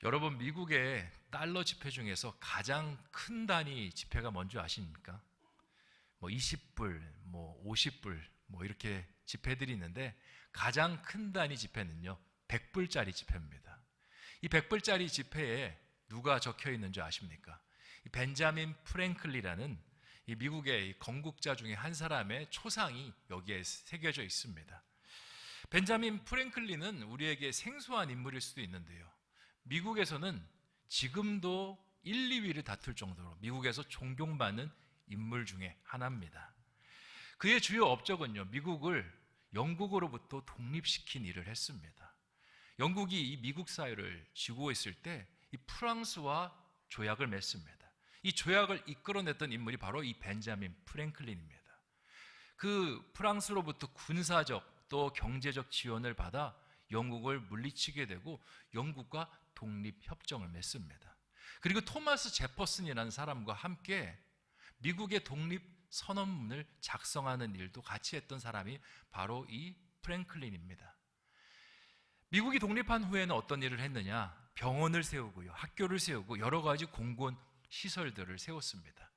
여러분, 미국의 달러 지폐 중에서 가장 큰 단위 지폐가 뭔지 아십니까? 20불, 50불 이렇게 지폐들이 있는데 가장 큰 단위 지폐는요 100불짜리 지폐입니다. 이 100불짜리 지폐에 누가 적혀 있는 줄 아십니까? 이 벤자민 프랭클리라는 이 미국의 건국자 중에 한 사람의 초상이 여기에 새겨져 있습니다. 벤자민 프랭클린은 우리에게 생소한 인물일 수도 있는데요, 미국에서는 지금도 1, 2위를 다툴 정도로 미국에서 존경받는 인물 중에 하나입니다. 그의 주요 업적은요, 미국을 영국으로부터 독립시킨 일을 했습니다. 영국이 이 미국 사회를 쥐고 있을 때 이 프랑스와 조약을 맺습니다. 이 조약을 이끌어냈던 인물이 바로 이 벤자민 프랭클린입니다. 그 프랑스로부터 군사적 또 경제적 지원을 받아 영국을 물리치게 되고 영국과 독립협정을 맺습니다. 그리고 토마스 제퍼슨이라는 사람과 함께 미국의 독립선언문을 작성하는 일도 같이 했던 사람이 바로 이 프랭클린입니다. 미국이 독립한 후에는 어떤 일을 했느냐? 병원을 세우고요, 학교를 세우고 여러 가지 공공 시설들을 세웠습니다.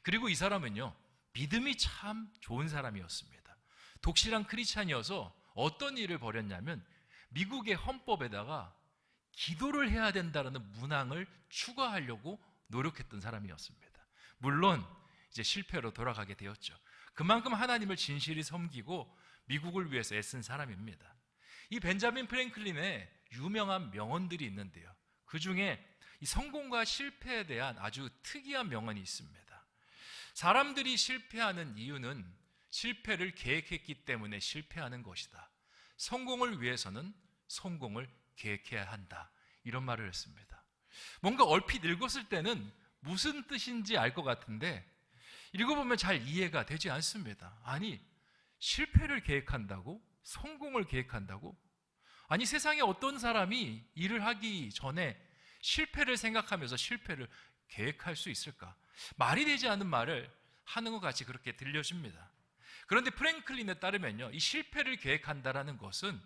그리고 이 사람은요, 믿음이 참 좋은 사람이었습니다. 독실한 크리스찬이어서 어떤 일을 벌였냐면 미국의 헌법에다가 기도를 해야 된다는 문항을 추가하려고 노력했던 사람이었습니다. 물론 이제 실패로 돌아가게 되었죠. 그만큼 하나님을 진실히 섬기고 미국을 위해서 애쓴 사람입니다. 이 벤자민 프랭클린의 유명한 명언들이 있는데요, 그 중에 이 성공과 실패에 대한 아주 특이한 명언이 있습니다. 사람들이 실패하는 이유는 실패를 계획했기 때문에 실패하는 것이다. 성공을 위해서는 성공을 계획해야 한다. 이런 말을 했습니다. 뭔가 얼핏 읽었을 때는 무슨 뜻인지 알 것 같은데 읽어보면 잘 이해가 되지 않습니다. 아니, 실패를 계획한다고? 성공을 계획한다고? 아니, 세상에 어떤 사람이 일을 하기 전에 실패를 생각하면서 실패를 계획할 수 있을까? 말이 되지 않는 말을 하는 것 같이 그렇게 들려집니다. 그런데 프랭클린에 따르면요, 이 실패를 계획한다라는 것은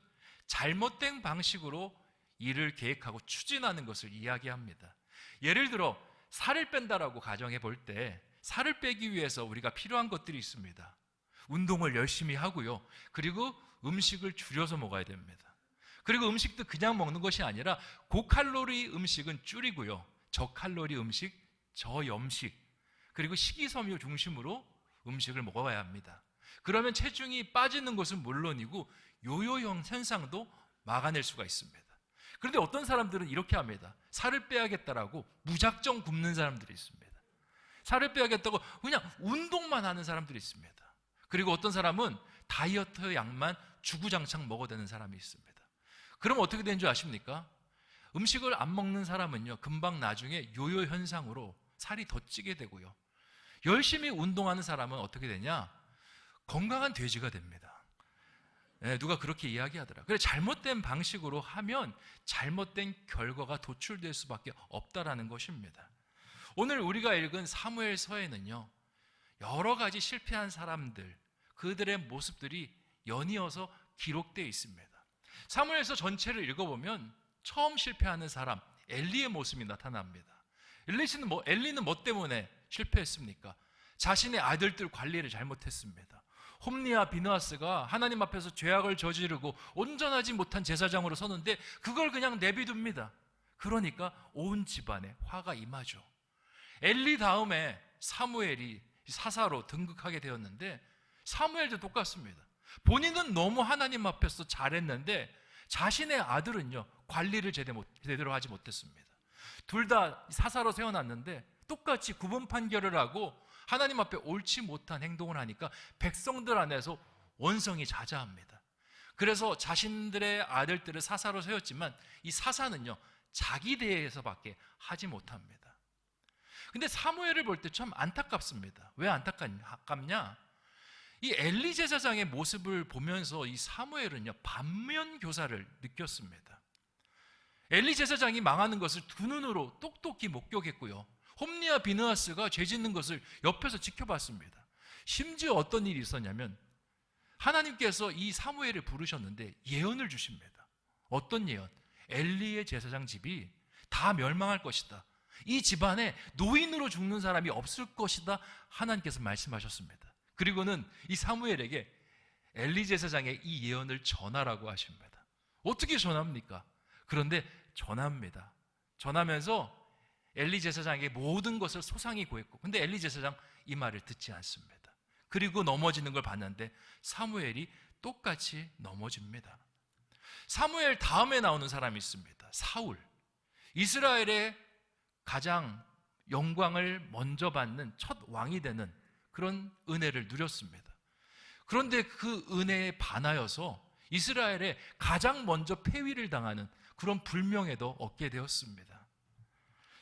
잘못된 방식으로 일을 계획하고 추진하는 것을 이야기합니다. 예를 들어 살을 뺀다라고 가정해 볼 때 살을 빼기 위해서 우리가 필요한 것들이 있습니다. 운동을 열심히 하고요, 그리고 음식을 줄여서 먹어야 됩니다. 그리고 음식도 그냥 먹는 것이 아니라 고칼로리 음식은 줄이고요, 저칼로리 음식, 저염식, 그리고 식이섬유 중심으로 음식을 먹어야 합니다. 그러면 체중이 빠지는 것은 물론이고 요요형 현상도 막아낼 수가 있습니다. 그런데 어떤 사람들은 이렇게 합니다. 살을 빼야겠다라고 무작정 굶는 사람들이 있습니다. 살을 빼야겠다고 그냥 운동만 하는 사람들이 있습니다. 그리고 어떤 사람은 다이어트 약만 주구장창 먹어대는 사람이 있습니다. 그럼 어떻게 되는 줄 아십니까? 음식을 안 먹는 사람은요, 금방 나중에 요요 현상으로 살이 더 찌게 되고요, 열심히 운동하는 사람은 어떻게 되냐? 건강한 돼지가 됩니다. 누가 그렇게 이야기하더라. 그래, 잘못된 방식으로 하면 잘못된 결과가 도출될 수밖에 없다라는 것입니다. 오늘 우리가 읽은 사무엘서에는요, 여러 가지 실패한 사람들, 그들의 모습들이 연이어서 기록되어 있습니다. 사무엘서 전체를 읽어보면 처음 실패하는 사람 엘리의 모습이 나타납니다. 엘리는 뭐 때문에 실패했습니까? 자신의 아들들 관리를 잘못했습니다. 홈리와 비느하스가 하나님 앞에서 죄악을 저지르고 온전하지 못한 제사장으로 서는데 그걸 그냥 내비둡니다. 그러니까 온 집안에 화가 임하죠. 엘리 다음에 사무엘이 사사로 등극하게 되었는데 사무엘도 똑같습니다. 본인은 너무 하나님 앞에서 잘했는데 자신의 아들은요, 관리를 제대로 하지 못했습니다. 둘 다 사사로 세워놨는데 똑같이 구분 판결을 하고 하나님 앞에 옳지 못한 행동을 하니까 백성들 안에서 원성이 자자합니다. 그래서 자신들의 아들들을 사사로 세웠지만 이 사사는요, 자기 대해서밖에 하지 못합니다. 근데 사무엘을 볼 때 참 안타깝습니다. 왜 안타깝냐? 이 엘리 제사장의 모습을 보면서 이 사무엘은요, 반면 교사를 느꼈습니다. 엘리 제사장이 망하는 것을 두 눈으로 똑똑히 목격했고요, 홈리와 비느하스가 죄 짓는 것을 옆에서 지켜봤습니다. 심지어 어떤 일이 있었냐면 하나님께서 이 사무엘을 부르셨는데 예언을 주십니다. 어떤 예언? 엘리의 제사장 집이 다 멸망할 것이다. 이 집안에 노인으로 죽는 사람이 없을 것이다. 하나님께서 말씀하셨습니다. 그리고는 이 사무엘에게 엘리 제사장의 이 예언을 전하라고 하십니다. 어떻게 전합니까? 그런데 전합니다. 전하면서 엘리 제사장에게 모든 것을 소상히 고했고, 근데 엘리 제사장 이 말을 듣지 않습니다. 그리고 넘어지는 걸 봤는데 사무엘이 똑같이 넘어집니다. 사무엘 다음에 나오는 사람이 있습니다. 사울. 이스라엘의 가장 영광을 먼저 받는 첫 왕이 되는 그런 은혜를 누렸습니다. 그런데 그 은혜에 반하여서 이스라엘에 가장 먼저 폐위를 당하는 그런 불명예도 얻게 되었습니다.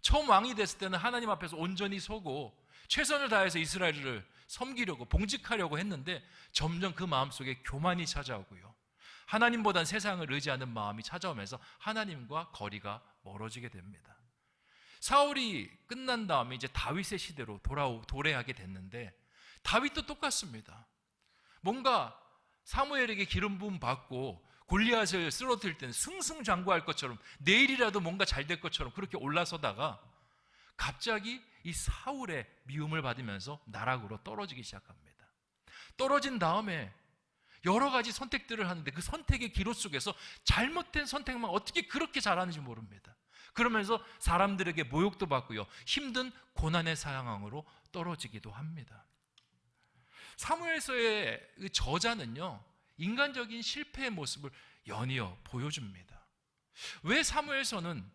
처음 왕이 됐을 때는 하나님 앞에서 온전히 서고 최선을 다해서 이스라엘을 섬기려고 봉직하려고 했는데 점점 그 마음속에 교만이 찾아오고요, 하나님보단 세상을 의지하는 마음이 찾아오면서 하나님과 거리가 멀어지게 됩니다. 사울이 끝난 다음에 이제 다윗의 시대로 도래하게 됐는데 다윗도 똑같습니다. 뭔가 사무엘에게 기름 부음 받고 골리앗을 쓰러뜨릴 때는 승승장구할 것처럼 내일이라도 뭔가 잘 될 것처럼 그렇게 올라서다가 갑자기 이 사울의 미움을 받으면서 나락으로 떨어지기 시작합니다. 떨어진 다음에 여러 가지 선택들을 하는데 그 선택의 기로 속에서 잘못된 선택만 어떻게 그렇게 잘하는지 모릅니다. 그러면서 사람들에게 모욕도 받고요, 힘든 고난의 상황으로 떨어지기도 합니다. 사무엘서의 저자는요, 인간적인 실패의 모습을 연이어 보여줍니다. 왜 사무엘서는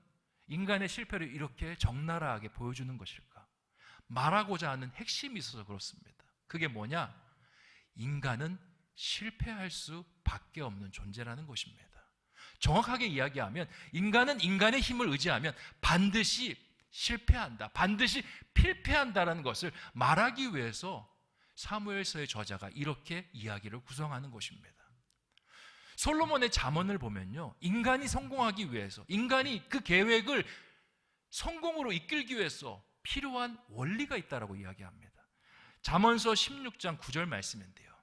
인간의 실패를 이렇게 적나라하게 보여주는 것일까? 말하고자 하는 핵심이 있어서 그렇습니다. 그게 뭐냐? 인간은 실패할 수밖에 없는 존재라는 것입니다. 정확하게 이야기하면 인간은 인간의 힘을 의지하면 반드시 실패한다, 반드시 필패한다라는 것을 말하기 위해서 사무엘서의 저자가 이렇게 이야기를 구성하는 것입니다. 솔로몬의 잠언을 보면요, 인간이 성공하기 위해서, 인간이 그 계획을 성공으로 이끌기 위해서 필요한 원리가 있다라고 이야기합니다. 잠언서 16장 9절 말씀인데요,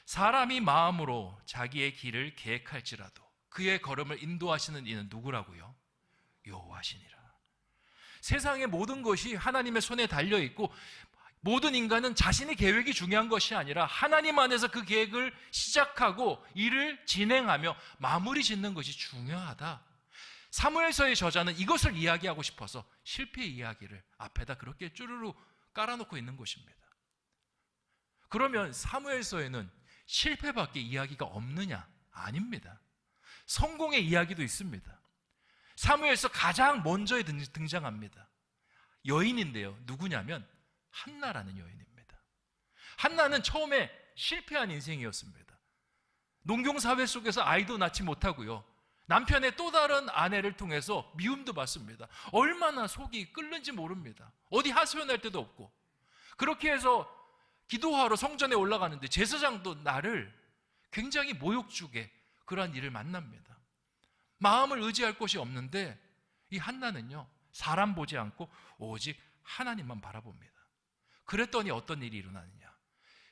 사람이 마음으로 자기의 길을 계획할지라도 그의 걸음을 인도하시는 이는 누구라고요? 여호와시니라. 세상의 모든 것이 하나님의 손에 달려있고 모든 인간은 자신의 계획이 중요한 것이 아니라 하나님 안에서 그 계획을 시작하고 일을 진행하며 마무리 짓는 것이 중요하다. 사무엘서의 저자는 이것을 이야기하고 싶어서 실패 이야기를 앞에다 그렇게 쭈루루 깔아놓고 있는 것입니다. 그러면 사무엘서에는 실패밖에 이야기가 없느냐? 아닙니다. 성공의 이야기도 있습니다. 사무엘서 가장 먼저 등장합니다. 여인인데요, 누구냐면 한나라는 여인입니다. 한나는 처음에 실패한 인생이었습니다. 농경사회 속에서 아이도 낳지 못하고요, 남편의 또 다른 아내를 통해서 미움도 받습니다. 얼마나 속이 끓는지 모릅니다. 어디 하소연할 데도 없고, 그렇게 해서 기도하러 성전에 올라가는데 제사장도 나를 굉장히 모욕 주게 그러한 일을 만납니다. 마음을 의지할 곳이 없는데 이 한나는요, 사람 보지 않고 오직 하나님만 바라봅니다. 그랬더니 어떤 일이 일어나느냐?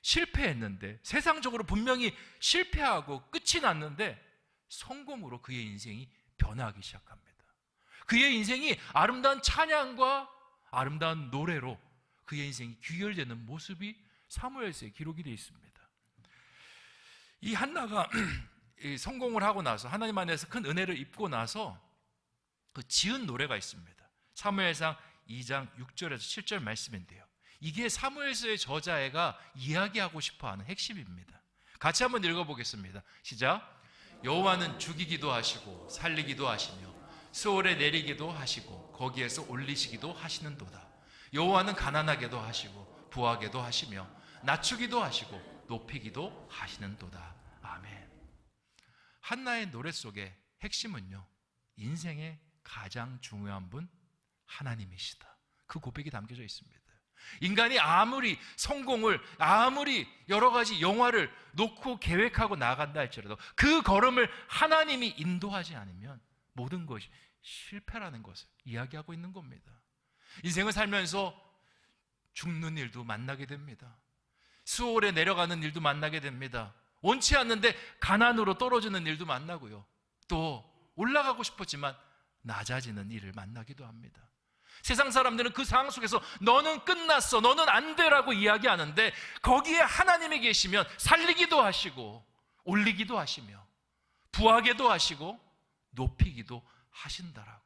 실패했는데, 세상적으로 분명히 실패하고 끝이 났는데 성공으로 그의 인생이 변화하기 시작합니다. 그의 인생이 아름다운 찬양과 아름다운 노래로 그의 인생이 귀결되는 모습이 사무엘서에 기록이 되어 있습니다. 이 한나가 성공을 하고 나서 하나님 안에서 큰 은혜를 입고 나서 그 지은 노래가 있습니다. 사무엘상 2장 6절에서 7절 말씀인데요, 이게 사무엘서의 저자애가 이야기하고 싶어하는 핵심입니다. 같이 한번 읽어보겠습니다. 시작. 여호와는 죽이기도 하시고 살리기도 하시며 수월에 내리기도 하시고 거기에서 올리시기도 하시는도다. 여호와는 가난하게도 하시고 부하게도 하시며 낮추기도 하시고 높이기도 하시는도다. 아멘. 한나의 노래 속의 핵심은요, 인생의 가장 중요한 분 하나님이시다, 그 고백이 담겨져 있습니다. 인간이 아무리 성공을, 아무리 여러 가지 영화를 놓고 계획하고 나간다 할지라도 그 걸음을 하나님이 인도하지 않으면 모든 것이 실패라는 것을 이야기하고 있는 겁니다. 인생을 살면서 죽는 일도 만나게 됩니다. 수월에 내려가는 일도 만나게 됩니다. 원치 않는데 가난으로 떨어지는 일도 만나고요, 또 올라가고 싶었지만 낮아지는 일을 만나기도 합니다. 세상 사람들은 그 상황 속에서 너는 끝났어, 너는 안 돼라고 이야기하는데 거기에 하나님이 계시면 살리기도 하시고 올리기도 하시며 부하게도 하시고 높이기도 하신다라고,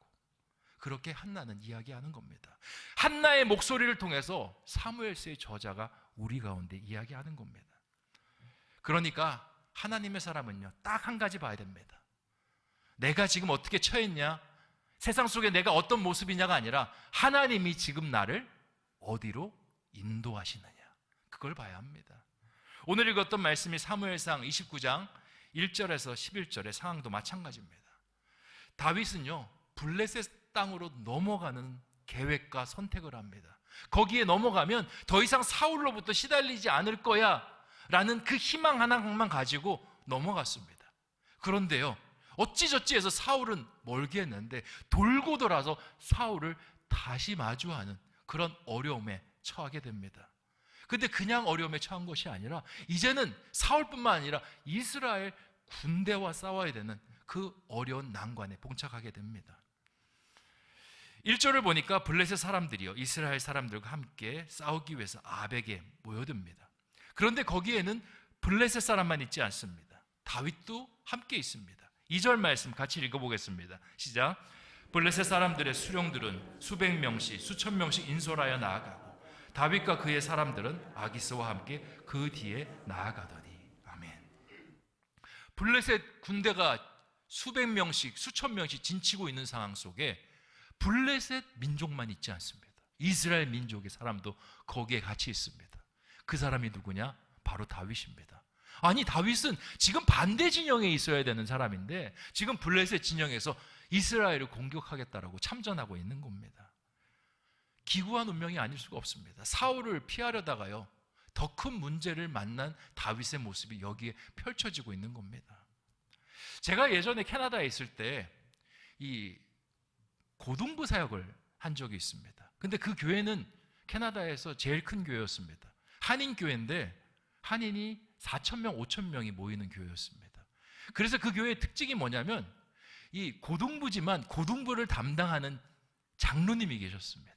그렇게 한나는 이야기하는 겁니다. 한나의 목소리를 통해서 사무엘서의 저자가 우리 가운데 이야기하는 겁니다. 그러니까 하나님의 사람은요, 딱 한 가지 봐야 됩니다. 내가 지금 어떻게 처했냐, 세상 속에 내가 어떤 모습이냐가 아니라 하나님이 지금 나를 어디로 인도하시느냐, 그걸 봐야 합니다. 오늘 읽었던 말씀이 사무엘상 29장 1절에서 11절의 상황도 마찬가지입니다. 다윗은요, 블레셋 땅으로 넘어가는 계획과 선택을 합니다. 거기에 넘어가면 더 이상 사울로부터 시달리지 않을 거야 라는 그 희망 하나만 가지고 넘어갔습니다. 그런데요, 어찌저찌해서 사울은 멀게 했는데 돌고 돌아서 사울을 다시 마주하는 그런 어려움에 처하게 됩니다. 근데 그냥 어려움에 처한 것이 아니라 이제는 사울뿐만 아니라 이스라엘 군대와 싸워야 되는 그 어려운 난관에 봉착하게 됩니다. 1절을 보니까 블레셋 사람들이요, 이스라엘 사람들과 함께 싸우기 위해서 아벡에 모여듭니다. 그런데 거기에는 블레셋 사람만 있지 않습니다. 다윗도 함께 있습니다. 2절 말씀 같이 읽어보겠습니다. 시작. 블레셋 사람들의 수령들은 수백 명씩 수천 명씩 인솔하여 나아가고 다윗과 그의 사람들은 아기스와 함께 그 뒤에 나아가더니. 아멘. 블레셋 군대가 수백 명씩 수천 명씩 진치고 있는 상황 속에 블레셋 민족만 있지 않습니다. 이스라엘 민족의 사람도 거기에 같이 있습니다. 그 사람이 누구냐? 바로 다윗입니다. 아니, 다윗은 지금 반대 진영에 있어야 되는 사람인데 지금 블레셋 진영에서 이스라엘을 공격하겠다라고 참전하고 있는 겁니다. 기구한 운명이 아닐 수가 없습니다. 사울을 피하려다가요, 더 큰 문제를 만난 다윗의 모습이 여기에 펼쳐지고 있는 겁니다. 제가 예전에 캐나다에 있을 때 이 고등부 사역을 한 적이 있습니다. 근데 그 교회는 캐나다에서 제일 큰 교회였습니다. 한인 교회인데 한인이 4,000명, 5,000명이 모이는 교회였습니다. 그래서 그 교회의 특징이 뭐냐면 이 고등부지만 고등부를 담당하는 장로님이 계셨습니다.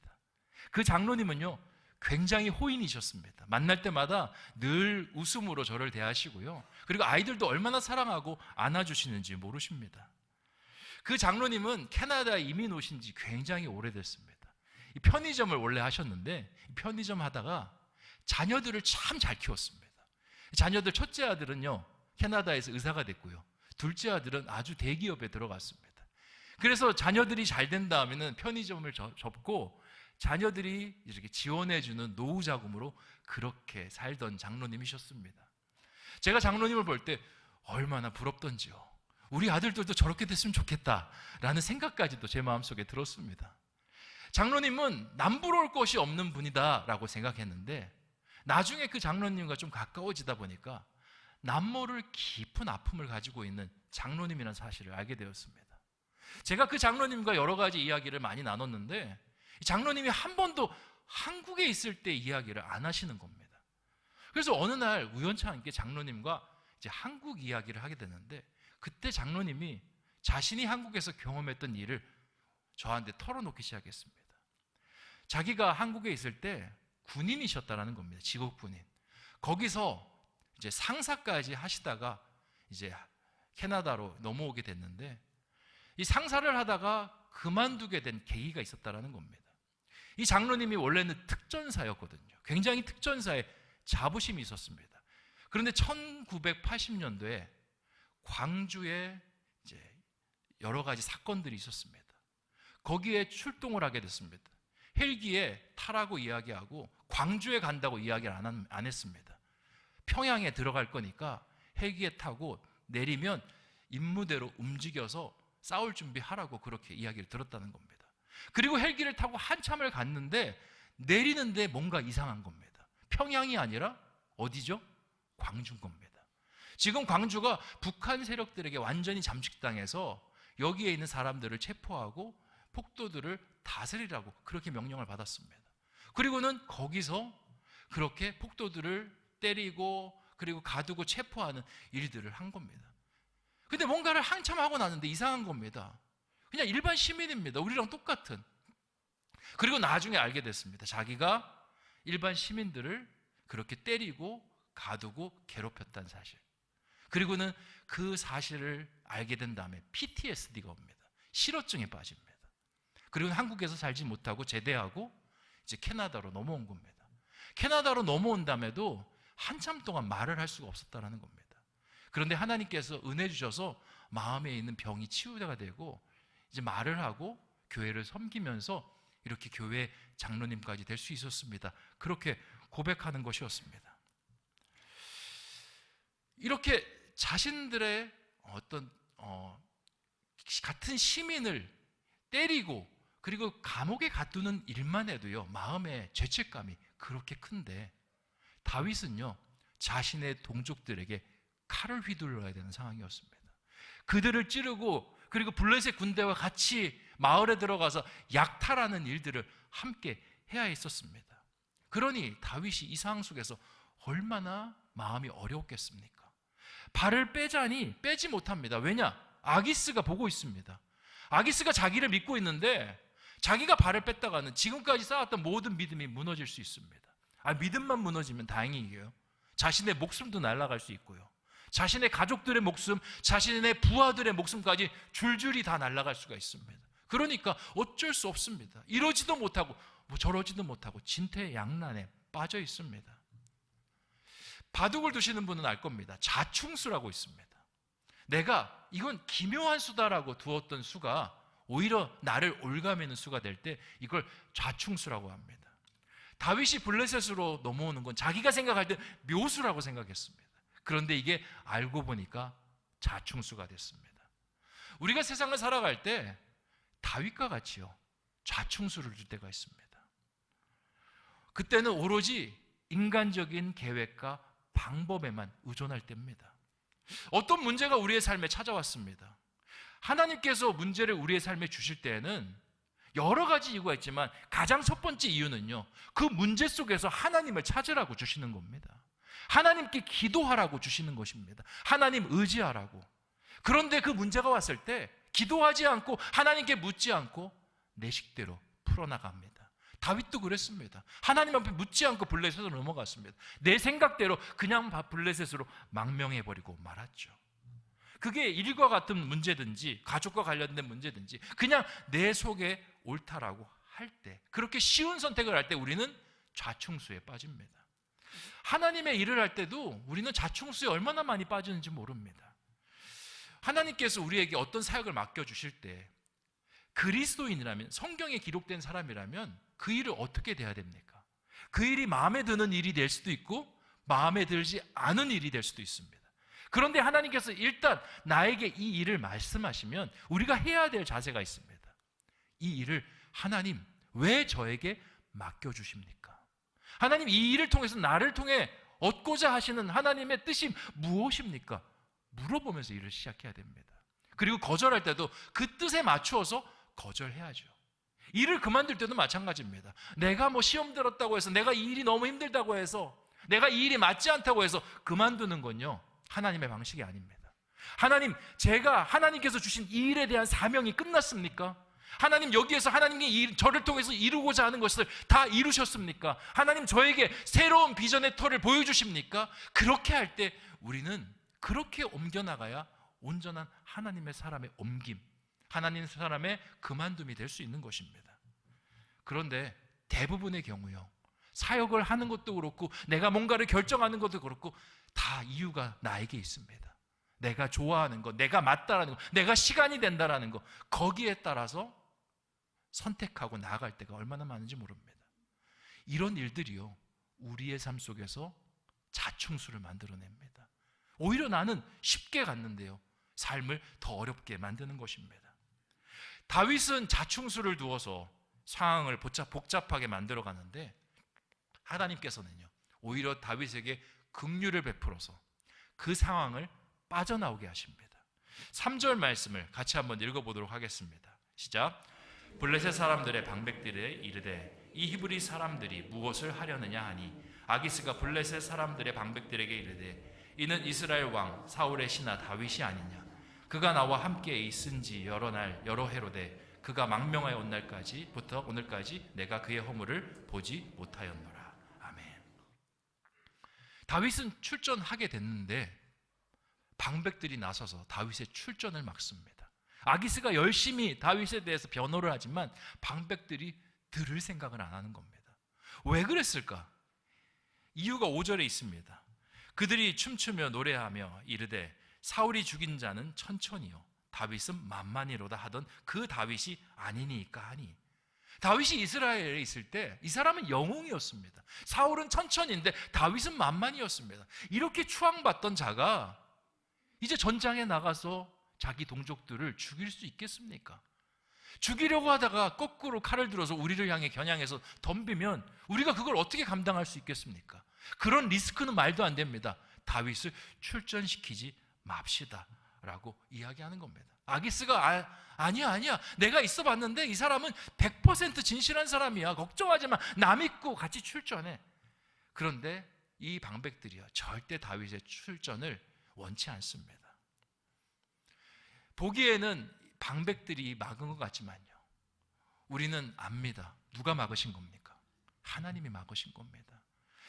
그 장로님은요, 굉장히 호인이셨습니다. 만날 때마다 늘 웃음으로 저를 대하시고요, 그리고 아이들도 얼마나 사랑하고 안아주시는지 모르십니다. 그 장로님은 캐나다에 이민 오신 지 굉장히 오래됐습니다. 이 편의점을 원래 하셨는데 편의점 하다가 자녀들을 참 잘 키웠습니다. 자녀들 첫째 아들은요, 캐나다에서 의사가 됐고요, 둘째 아들은 아주 대기업에 들어갔습니다. 그래서 자녀들이 잘 된 다음에는 편의점을 접고 자녀들이 이렇게 지원해주는 노후 자금으로 그렇게 살던 장로님이셨습니다. 제가 장로님을 볼 때 얼마나 부럽던지요. 우리 아들들도 저렇게 됐으면 좋겠다라는 생각까지도 제 마음속에 들었습니다. 장로님은 남부러울 것이 없는 분이다라고 생각했는데 나중에 그 장로님과 좀 가까워지다 보니까 남모를 깊은 아픔을 가지고 있는 장로님이라는 사실을 알게 되었습니다. 제가 그 장로님과 여러 가지 이야기를 많이 나눴는데 장로님이 한 번도 한국에 있을 때 이야기를 안 하시는 겁니다. 그래서 어느 날 우연치 않게 장로님과 이제 한국 이야기를 하게 됐는데 그때 장로님이 자신이 한국에서 경험했던 일을 저한테 털어놓기 시작했습니다. 자기가 한국에 있을 때 군인이셨다라는 겁니다. 직업 군인. 거기서 이제 상사까지 하시다가 이제 캐나다로 넘어오게 됐는데 이 상사를 하다가 그만두게 된 계기가 있었다라는 겁니다. 이 장로님이 원래는 특전사였거든요. 굉장히 특전사에 자부심이 있었습니다. 그런데 1980년도에 광주에 이제 여러 가지 사건들이 있었습니다. 거기에 출동을 하게 됐습니다. 헬기에 타라고 이야기하고 광주에 간다고 이야기를 안 했습니다. 평양에 들어갈 거니까 헬기에 타고 내리면 임무대로 움직여서 싸울 준비하라고 그렇게 이야기를 들었다는 겁니다. 그리고 헬기를 타고 한참을 갔는데 내리는데 뭔가 이상한 겁니다. 평양이 아니라 어디죠? 광주인 겁니다. 지금 광주가 북한 세력들에게 완전히 잠식당해서 여기에 있는 사람들을 체포하고 폭도들을 다스리라고 그렇게 명령을 받았습니다. 그리고는 거기서 그렇게 폭도들을 때리고 그리고 가두고 체포하는 일들을 한 겁니다. 근데 뭔가를 한참 하고 나는데 이상한 겁니다. 그냥 일반 시민입니다. 우리랑 똑같은. 그리고 나중에 알게 됐습니다. 자기가 일반 시민들을 그렇게 때리고 가두고 괴롭혔다는 사실. 그리고는 그 사실을 알게 된 다음에 PTSD가 옵니다. 실어증에 빠집니다. 그리고 한국에서 살지 못하고 제대하고 이제 캐나다로 넘어온 겁니다. 캐나다로 넘어온 다음에도 한참 동안 말을 할 수가 없었다는 겁니다. 그런데 하나님께서 은혜 주셔서 마음에 있는 병이 치유가 되고 이제 말을 하고 교회를 섬기면서 이렇게 교회 장로님까지 될 수 있었습니다. 그렇게 고백하는 것이었습니다. 이렇게 자신들의 어떤 같은 시민을 때리고 그리고 감옥에 가두는 일만 해도요, 마음의 죄책감이 그렇게 큰데 다윗은요, 자신의 동족들에게 칼을 휘둘러야 되는 상황이었습니다. 그들을 찌르고 그리고 블레셋 군대와 같이 마을에 들어가서 약탈하는 일들을 함께 해야 했었습니다. 그러니 다윗이 이 상황 속에서 얼마나 마음이 어려웠겠습니까? 발을 빼자니 빼지 못합니다. 왜냐? 아기스가 보고 있습니다. 아기스가 자기를 믿고 있는데 자기가 발을 뺐다가는 지금까지 쌓았던 모든 믿음이 무너질 수 있습니다. 믿음만 무너지면 다행이에요. 자신의 목숨도 날아갈 수 있고요. 자신의 가족들의 목숨, 자신의 부하들의 목숨까지 줄줄이 다 날아갈 수가 있습니다. 그러니까 어쩔 수 없습니다. 이러지도 못하고 저러지도 못하고 진퇴양난에 빠져 있습니다. 바둑을 두시는 분은 알 겁니다. 자충수라고 있습니다. 내가 이건 기묘한 수다라고 두었던 수가 오히려 나를 올가매는 수가 될 때 이걸 좌충수라고 합니다. 다윗이 블레셋으로 넘어오는 건 자기가 생각할 때 묘수라고 생각했습니다. 그런데 이게 알고 보니까 좌충수가 됐습니다. 우리가 세상을 살아갈 때 다윗과 같이요, 좌충수를 줄 때가 있습니다. 그때는 오로지 인간적인 계획과 방법에만 의존할 때입니다. 어떤 문제가 우리의 삶에 찾아왔습니다. 하나님께서 문제를 우리의 삶에 주실 때에는 여러 가지 이유가 있지만 가장 첫 번째 이유는요, 그 문제 속에서 하나님을 찾으라고 주시는 겁니다. 하나님께 기도하라고 주시는 것입니다. 하나님 의지하라고. 그런데 그 문제가 왔을 때 기도하지 않고 하나님께 묻지 않고 내 식대로 풀어나갑니다. 다윗도 그랬습니다. 하나님 앞에 묻지 않고 블레셋으로 넘어갔습니다. 내 생각대로 그냥 블레셋으로 망명해버리고 말았죠. 그게 일과 같은 문제든지 가족과 관련된 문제든지 그냥 내 속에 옳다라고 할 때, 그렇게 쉬운 선택을 할 때 우리는 좌충수에 빠집니다. 하나님의 일을 할 때도 우리는 좌충수에 얼마나 많이 빠지는지 모릅니다. 하나님께서 우리에게 어떤 사역을 맡겨주실 때 그리스도인이라면, 성경에 기록된 사람이라면 그 일을 어떻게 돼야 됩니까? 그 일이 마음에 드는 일이 될 수도 있고 마음에 들지 않은 일이 될 수도 있습니다. 그런데 하나님께서 일단 나에게 이 일을 말씀하시면 우리가 해야 될 자세가 있습니다. 이 일을 하나님 왜 저에게 맡겨주십니까? 하나님 이 일을 통해서 나를 통해 얻고자 하시는 하나님의 뜻이 무엇입니까? 물어보면서 일을 시작해야 됩니다. 그리고 거절할 때도 그 뜻에 맞추어서 거절해야죠. 일을 그만둘 때도 마찬가지입니다. 내가 시험 들었다고 해서, 내가 이 일이 너무 힘들다고 해서, 내가 이 일이 맞지 않다고 해서 그만두는 건요, 하나님의 방식이 아닙니다. 하나님, 제가 하나님께서 주신 이 일에 대한 사명이 끝났습니까? 하나님, 여기에서 하나님이 저를 통해서 이루고자 하는 것을 다 이루셨습니까? 하나님, 저에게 새로운 비전의 터를 보여주십니까? 그렇게 할 때 우리는 그렇게 옮겨나가야 온전한 하나님의 사람의 옮김, 하나님 사람의 그만둠이 될 수 있는 것입니다. 그런데 대부분의 경우요, 사역을 하는 것도 그렇고 내가 뭔가를 결정하는 것도 그렇고 다 이유가 나에게 있습니다. 내가 좋아하는 것, 내가 맞다라는 것, 내가 시간이 된다라는 것, 거기에 따라서 선택하고 나아갈 때가 얼마나 많은지 모릅니다. 이런 일들이요, 우리의 삶 속에서 자충수를 만들어냅니다. 오히려 나는 쉽게 갔는데요, 삶을 더 어렵게 만드는 것입니다. 다윗은 자충수를 두어서 상황을 복잡하게 만들어 가는데 하나님께서는요, 오히려 다윗에게 긍휼을 베풀어서 그 상황을 빠져나오게 하십니다. 3절 말씀을 같이 한번 읽어보도록 하겠습니다. 시작. 블레셋 사람들의 방백들에 이르되 이 히브리 사람들이 무엇을 하려느냐 하니 아기스가 블레셋 사람들의 방백들에게 이르되 이는 이스라엘 왕 사울의 신하 다윗이 아니냐. 그가 나와 함께 있은지 여러 날 여러 해로되 그가 망명하여 온 날까지부터 오늘까지 내가 그의 허물을 보지 못하였노라. 아멘. 다윗은 출전하게 됐는데 방백들이 나서서 다윗의 출전을 막습니다. 아기스가 열심히 다윗에 대해서 변호를 하지만 방백들이 들을 생각을 안 하는 겁니다. 왜 그랬을까? 이유가 5절에 있습니다. 그들이 춤추며 노래하며 이르되 사울이 죽인 자는 천천히요 다윗은 만만히로다 하던 그 다윗이 아니니까 하니. 다윗이 이스라엘에 있을 때 이 사람은 영웅이었습니다. 사울은 천천히인데 다윗은 만만이었습니다. 이렇게 추앙받던 자가 이제 전장에 나가서 자기 동족들을 죽일 수 있겠습니까? 죽이려고 하다가 거꾸로 칼을 들어서 우리를 향해 겨냥해서 덤비면 우리가 그걸 어떻게 감당할 수 있겠습니까? 그런 리스크는 말도 안 됩니다. 다윗을 출전시키지 맙시다 라고 이야기하는 겁니다. 아기스가 아니야 내가 있어 봤는데 이 사람은 100% 진실한 사람이야. 걱정하지 마. 나 믿고 같이 출전해. 그런데 이 방백들이요 절대 다윗의 출전을 원치 않습니다. 보기에는 방백들이 막은 것 같지만요 우리는 압니다. 누가 막으신 겁니까? 하나님이 막으신 겁니다.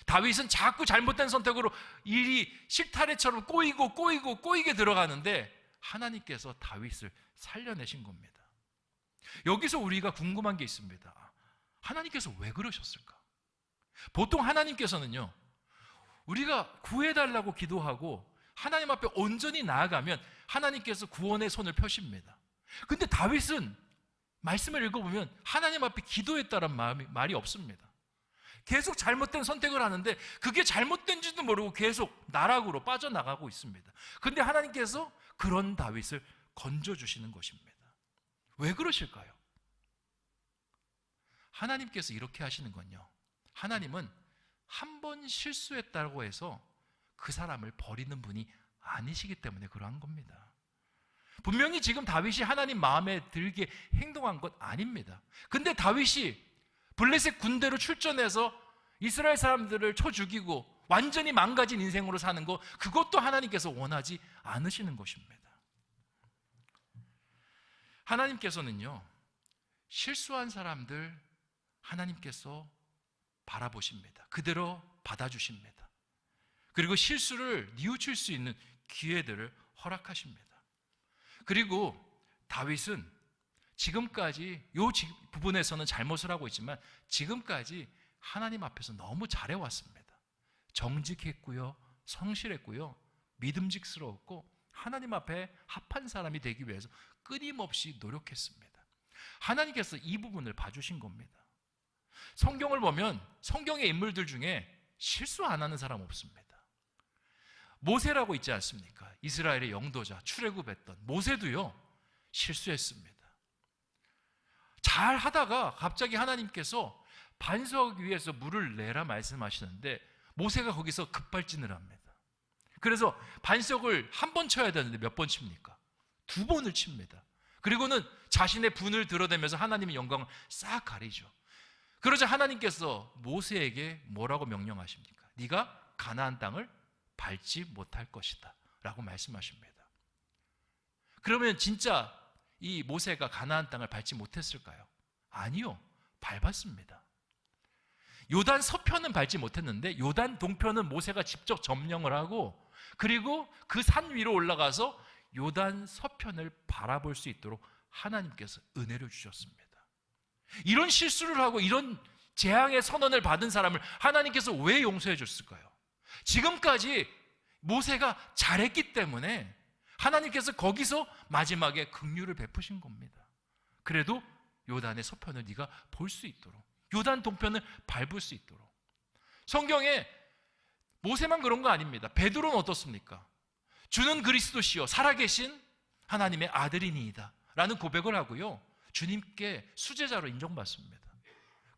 다윗은 자꾸 잘못된 선택으로 일이 실타래처럼 꼬이게 들어가는데 하나님께서 다윗을 살려내신 겁니다. 여기서 우리가 궁금한 게 있습니다. 하나님께서 왜 그러셨을까? 보통 하나님께서는요 우리가 구해달라고 기도하고 하나님 앞에 온전히 나아가면 하나님께서 구원의 손을 펴십니다. 근데 다윗은 말씀을 읽어보면 하나님 앞에 기도했다는 말이 없습니다. 계속 잘못된 선택을 하는데 그게 잘못된지도 모르고 계속 나락으로 빠져나가고 있습니다. 근데 하나님께서 그런 다윗을 건져주시는 것입니다. 왜 그러실까요? 하나님께서 이렇게 하시는 건요 하나님은 한 번 실수했다고 해서 그 사람을 버리는 분이 아니시기 때문에 그러한 겁니다. 분명히 지금 다윗이 하나님 마음에 들게 행동한 것 아닙니다. 근데 다윗이 블레셋 군대로 출전해서 이스라엘 사람들을 쳐 죽이고 완전히 망가진 인생으로 사는 거 그것도 하나님께서 원하지 않으시는 것입니다. 하나님께서는요 실수한 사람들 하나님께서 바라보십니다. 그대로 받아주십니다. 그리고 실수를 뉘우칠 수 있는 기회들을 허락하십니다. 그리고 다윗은 지금까지 이 부분에서는 잘못을 하고 있지만 지금까지 하나님 앞에서 너무 잘해왔습니다. 정직했고요 성실했고요 믿음직스러웠고 하나님 앞에 합한 사람이 되기 위해서 끊임없이 노력했습니다. 하나님께서 이 부분을 봐주신 겁니다. 성경을 보면 성경의 인물들 중에 실수 안 하는 사람 없습니다. 모세라고 있지 않습니까? 이스라엘의 영도자 출애굽했던 모세도요 실수했습니다. 잘 하다가 갑자기 하나님께서 반석 위에서 물을 내라 말씀하시는데 모세가 거기서 급발진을 합니다. 그래서 반석을 한 번 쳐야 되는데 몇 번 칩니까? 2번을 칩니다. 그리고는 자신의 분을 드러내면서 하나님의 영광을 싹 가리죠. 그러자 하나님께서 모세에게 뭐라고 명령하십니까? 네가 가나안 땅을 밟지 못할 것이다 라고 말씀하십니다. 그러면 진짜 이 모세가 가나안 땅을 밟지 못했을까요? 아니요, 밟았습니다. 요단 서편은 밟지 못했는데 요단 동편은 모세가 직접 점령을 하고 그리고 그 산 위로 올라가서 요단 서편을 바라볼 수 있도록 하나님께서 은혜를 주셨습니다. 이런 실수를 하고 이런 재앙의 선언을 받은 사람을 하나님께서 왜 용서해 줬을까요? 지금까지 모세가 잘했기 때문에 하나님께서 거기서 마지막에 긍휼을 베푸신 겁니다. 그래도 요단의 서편을 네가 볼 수 있도록 요단 동편을 밟을 수 있도록. 성경에 모세만 그런 거 아닙니다. 베드로는 어떻습니까? 주는 그리스도시요 살아계신 하나님의 아들이니이다 라는 고백을 하고요 주님께 수제자로 인정받습니다.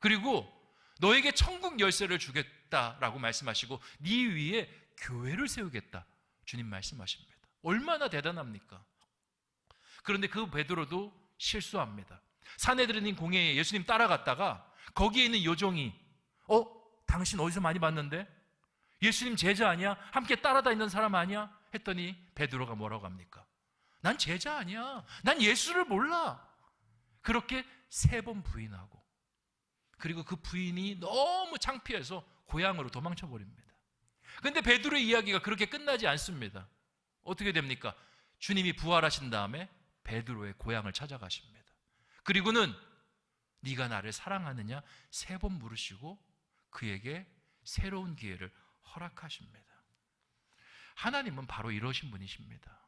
그리고 너에게 천국 열쇠를 주겠다라고 말씀하시고 네 위에 교회를 세우겠다 주님 말씀하십니다. 얼마나 대단합니까? 그런데 그 베드로도 실수합니다. 사내들인 공회에 예수님 따라갔다가 거기에 있는 요정이 당신 어디서 많이 봤는데? 예수님 제자 아니야? 함께 따라다니는 사람 아니야? 했더니 베드로가 뭐라고 합니까? 난 제자 아니야. 난 예수를 몰라. 그렇게 3번 부인하고, 그리고 그 부인이 너무 창피해서 고향으로 도망쳐 버립니다. 그런데 베드로의 이야기가 그렇게 끝나지 않습니다. 어떻게 됩니까? 주님이 부활하신 다음에 베드로의 고향을 찾아가십니다. 그리고는 네가 나를 사랑하느냐 3번 물으시고 그에게 새로운 기회를 허락하십니다. 하나님은 바로 이러신 분이십니다.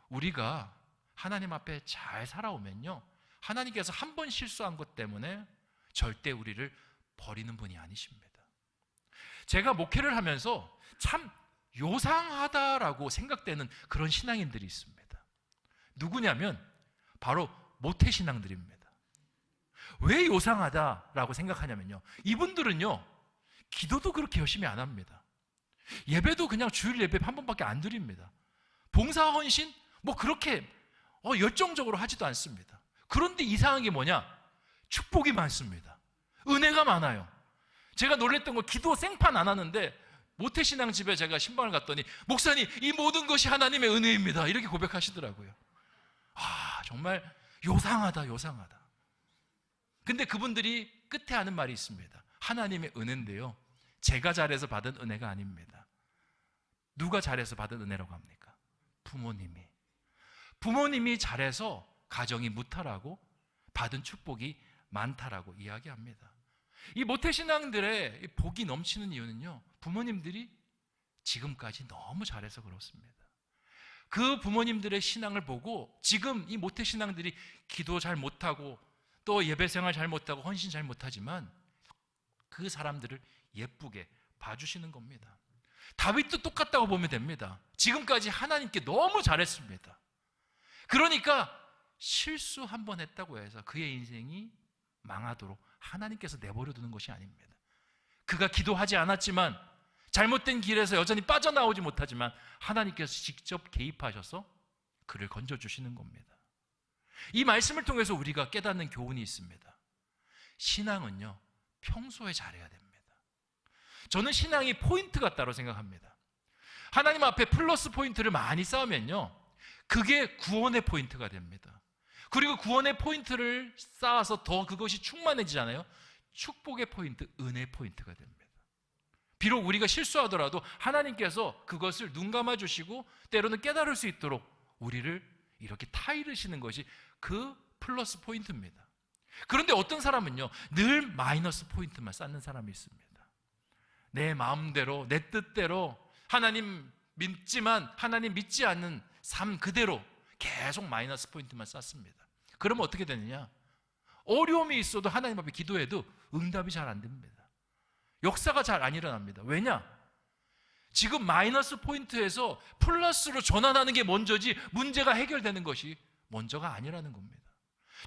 우리가 하나님 앞에 잘 살아오면요, 하나님께서 한 번 실수한 것 때문에 절대 우리를 버리는 분이 아니십니다. 제가 목회를 하면서 참 요상하다라고 생각되는 그런 신앙인들이 있습니다. 누구냐면 바로 모태신앙들입니다. 왜 요상하다라고 생각하냐면요, 이분들은요 기도도 그렇게 열심히 안 합니다. 예배도 그냥 주일 예배 한 번밖에 안 드립니다. 봉사 헌신 뭐 그렇게 열정적으로 하지도 않습니다. 그런데 이상한 게 뭐냐? 축복이 많습니다. 은혜가 많아요. 제가 놀랬던 거, 기도 생판 안 하는데 모태신앙 집에 제가 신방을 갔더니 목사님, 이 모든 것이 하나님의 은혜입니다, 이렇게 고백하시더라고요. 아, 정말 요상하다, 요상하다. 근데 그분들이 끝에 하는 말이 있습니다. 하나님의 은혜인데요, 제가 잘해서 받은 은혜가 아닙니다. 누가 잘해서 받은 은혜라고 합니까? 부모님이 잘해서 가정이 무탈하고 받은 축복이 많다라고 이야기합니다. 이 모태신앙들의 복이 넘치는 이유는요, 부모님들이 지금까지 너무 잘해서 그렇습니다. 그 부모님들의 신앙을 보고 지금 이 모태신앙들이 기도 잘 못하고 또 예배생활 잘 못하고 헌신 잘 못하지만 그 사람들을 예쁘게 봐주시는 겁니다. 다윗도 똑같다고 보면 됩니다. 지금까지 하나님께 너무 잘했습니다. 그러니까 실수 한 번 했다고 해서 그의 인생이 망하도록 하나님께서 내버려 두는 것이 아닙니다. 그가 기도하지 않았지만, 잘못된 길에서 여전히 빠져나오지 못하지만 하나님께서 직접 개입하셔서 그를 건져주시는 겁니다. 이 말씀을 통해서 우리가 깨닫는 교훈이 있습니다. 신앙은요, 평소에 잘해야 됩니다. 저는 신앙이 포인트 같다고 생각합니다. 하나님 앞에 플러스 포인트를 많이 쌓으면요, 그게 구원의 포인트가 됩니다. 그리고 구원의 포인트를 쌓아서 더 그것이 충만해지잖아요. 축복의 포인트, 은혜의 포인트가 됩니다. 비록 우리가 실수하더라도 하나님께서 그것을 눈 감아주시고 때로는 깨달을 수 있도록 우리를 이렇게 타이르시는 것이 그 플러스 포인트입니다. 그런데 어떤 사람은요, 늘 마이너스 포인트만 쌓는 사람이 있습니다. 내 마음대로, 내 뜻대로 하나님 믿지만 하나님 믿지 않는 삶 그대로 계속 마이너스 포인트만 쌓습니다. 그러면 어떻게 되느냐? 어려움이 있어도 하나님 앞에 기도해도 응답이 잘 안 됩니다. 역사가 잘 안 일어납니다. 왜냐? 지금 마이너스 포인트에서 플러스로 전환하는 게 먼저지 문제가 해결되는 것이 먼저가 아니라는 겁니다.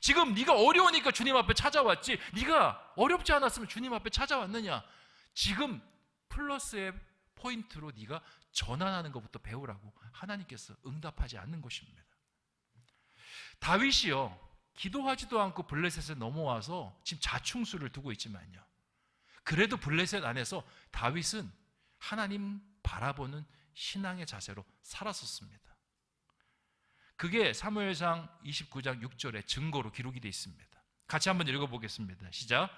지금 네가 어려우니까 주님 앞에 찾아왔지, 네가 어렵지 않았으면 주님 앞에 찾아왔느냐? 지금 플러스의 포인트로 네가 전환하는 것부터 배우라고 하나님께서 응답하지 않는 것입니다. 다윗이요, 기도하지도 않고 블레셋에 넘어와서 지금 자충수를 두고 있지만요, 그래도 블레셋 안에서 다윗은 하나님 바라보는 신앙의 자세로 살았었습니다. 그게 사무엘상 29장 6절에 증거로 기록이 되어 있습니다. 같이 한번 읽어보겠습니다. 시작.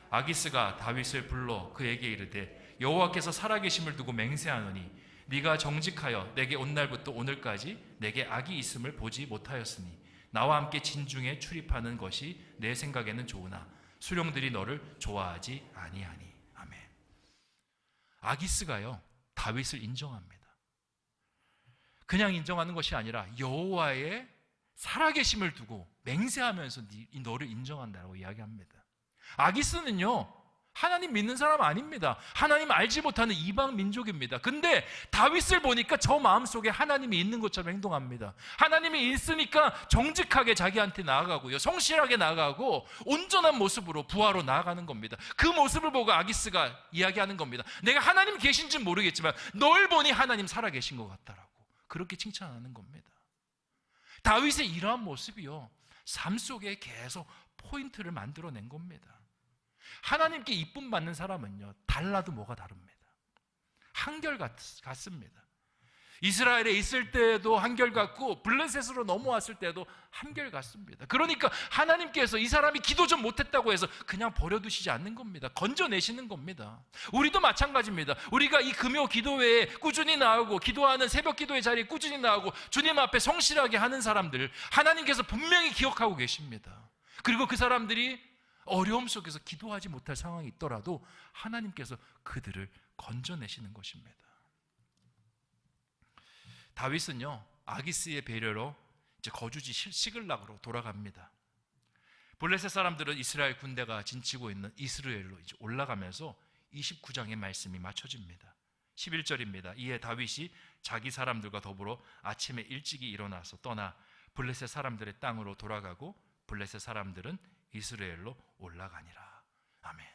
아기스가 다윗을 불러 그에게 이르되 여호와께서 살아계심을 두고 맹세하노니 네가 정직하여 내게 온 날부터 오늘까지 내게 악이 있음을 보지 못하였으니 나와 함께 진중에 출입하는 것이 내 생각에는 좋으나 수령들이 너를 좋아하지 아니하니. 아멘. 아기스가요, 다윗을 인정합니다. 그냥 인정하는 것이 아니라 여호와의 살아계심을 두고 맹세하면서 너를 인정한다고 이야기합니다. 아기스는요, 하나님 믿는 사람 아닙니다. 하나님 알지 못하는 이방 민족입니다. 근데 다윗을 보니까 저 마음속에 하나님이 있는 것처럼 행동합니다. 하나님이 있으니까 정직하게 자기한테 나아가고요, 성실하게 나아가고 온전한 모습으로 부하로 나아가는 겁니다. 그 모습을 보고 아기스가 이야기하는 겁니다. 내가 하나님 계신지는 모르겠지만 널 보니 하나님 살아계신 것 같다라고 그렇게 칭찬하는 겁니다. 다윗의 이러한 모습이요, 삶 속에 계속 포인트를 만들어낸 겁니다. 하나님께 이쁨 받는 사람은요, 달라도 뭐가 다릅니다. 한결 같습니다. 이스라엘에 있을 때도 한결같고 블레셋으로 넘어왔을 때도 한결같습니다. 그러니까 하나님께서 이 사람이 기도 좀 못했다고 해서 그냥 버려두시지 않는 겁니다. 건져내시는 겁니다. 우리도 마찬가지입니다. 우리가 이 금요 기도회에 꾸준히 나오고 기도하는 새벽 기도회 자리에 꾸준히 나오고 주님 앞에 성실하게 하는 사람들, 하나님께서 분명히 기억하고 계십니다. 그리고 그 사람들이 어려움 속에서 기도하지 못할 상황이 있더라도 하나님께서 그들을 건져내시는 것입니다. 다윗은요, 아기스의 배려로 이제 거주지 시글락으로 돌아갑니다. 블레셋 사람들은 이스라엘 군대가 진치고 있는 이스라엘로 이제 올라가면서 29장의 말씀이 맞춰집니다. 11절입니다. 이에 다윗이 자기 사람들과 더불어 아침에 일찍이 일어나서 떠나 블레셋 사람들의 땅으로 돌아가고 블레셋 사람들은 이스라엘로 올라가니라. 아멘.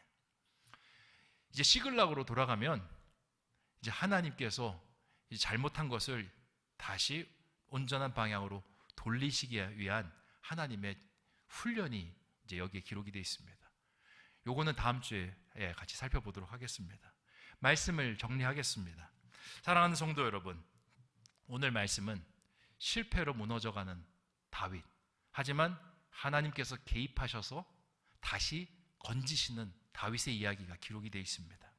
이제 시글락으로 돌아가면 이제 하나님께서 이제 잘못한 것을 다시 온전한 방향으로 돌리시기 위한 하나님의 훈련이 이제 여기에 기록이 되어 있습니다. 요거는 다음 주에 같이 살펴보도록 하겠습니다. 말씀을 정리하겠습니다. 사랑하는 성도 여러분, 오늘 말씀은 실패로 무너져가는 다윗, 하지만 하나님께서 개입하셔서 다시 건지시는 다윗의 이야기가 기록이 되어 있습니다.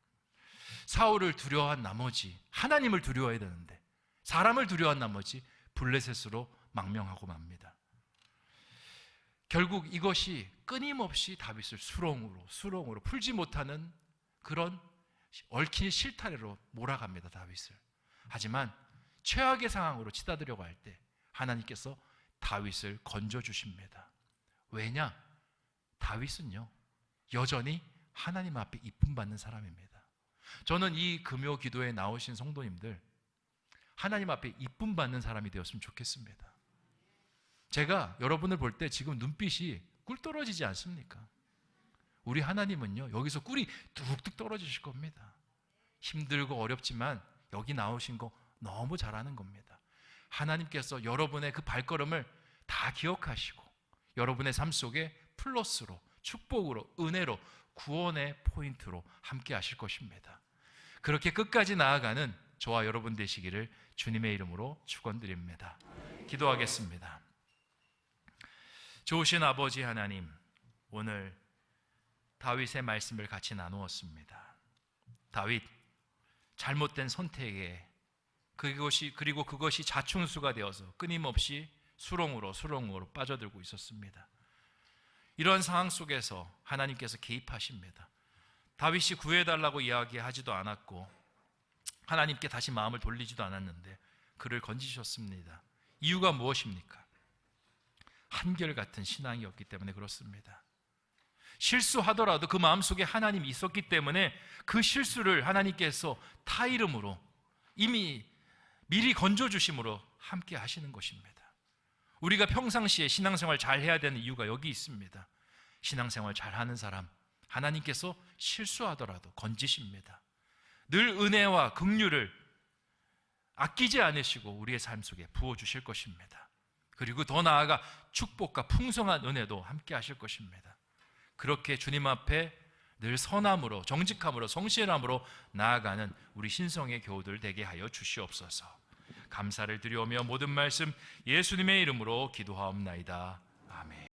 사울을 두려워한 나머지 하나님을 두려워해야 되는데 사람을 두려워한 나머지 블레셋으로 망명하고 맙니다. 결국 이것이 끊임없이 다윗을 수렁으로 풀지 못하는 그런 얽힌 실타래로 몰아갑니다. 다윗을. 하지만 최악의 상황으로 치닫으려고 할 때 하나님께서 다윗을 건져주십니다. 왜냐? 다윗은요 여전히 하나님 앞에 이쁨 받는 사람입니다. 저는 이 금요 기도에 나오신 성도님들 하나님 앞에 이쁨 받는 사람이 되었으면 좋겠습니다. 제가 여러분을 볼 때 지금 눈빛이 꿀 떨어지지 않습니까? 우리 하나님은요 여기서 꿀이 뚝뚝 떨어지실 겁니다. 힘들고 어렵지만 여기 나오신 거 너무 잘하는 겁니다. 하나님께서 여러분의 그 발걸음을 다 기억하시고 여러분의 삶 속에 플러스로 축복으로 은혜로 구원의 포인트로 함께 하실 것입니다. 그렇게 끝까지 나아가는 저와 여러분 되시기를 주님의 이름으로 축원드립니다. 기도하겠습니다. 좋으신 아버지 하나님, 오늘 다윗의 말씀을 같이 나누었습니다. 다윗, 잘못된 선택에 그리고 그것이 자충수가 되어서 끊임없이 수렁으로 빠져들고 있었습니다. 이런 상황 속에서 하나님께서 개입하십니다. 다윗이 구해달라고 이야기하지도 않았고 하나님께 다시 마음을 돌리지도 않았는데 그를 건지셨습니다. 이유가 무엇입니까? 한결같은 신앙이었기 때문에 그렇습니다. 실수하더라도 그 마음속에 하나님이 있었기 때문에 그 실수를 하나님께서 타 이름으로 이미 미리 건져주심으로 함께 하시는 것입니다. 우리가 평상시에 신앙생활 잘 해야 되는 이유가 여기 있습니다. 신앙생활 잘하는 사람 하나님께서 실수하더라도 건지십니다. 늘 은혜와 긍휼을 아끼지 않으시고 우리의 삶 속에 부어주실 것입니다. 그리고 더 나아가 축복과 풍성한 은혜도 함께 하실 것입니다. 그렇게 주님 앞에 늘 선함으로 정직함으로 성실함으로 나아가는 우리 신성의 교우들 되게 하여 주시옵소서. 감사를 드리오며 모든 말씀 예수님의 이름으로 기도하옵나이다. 아멘.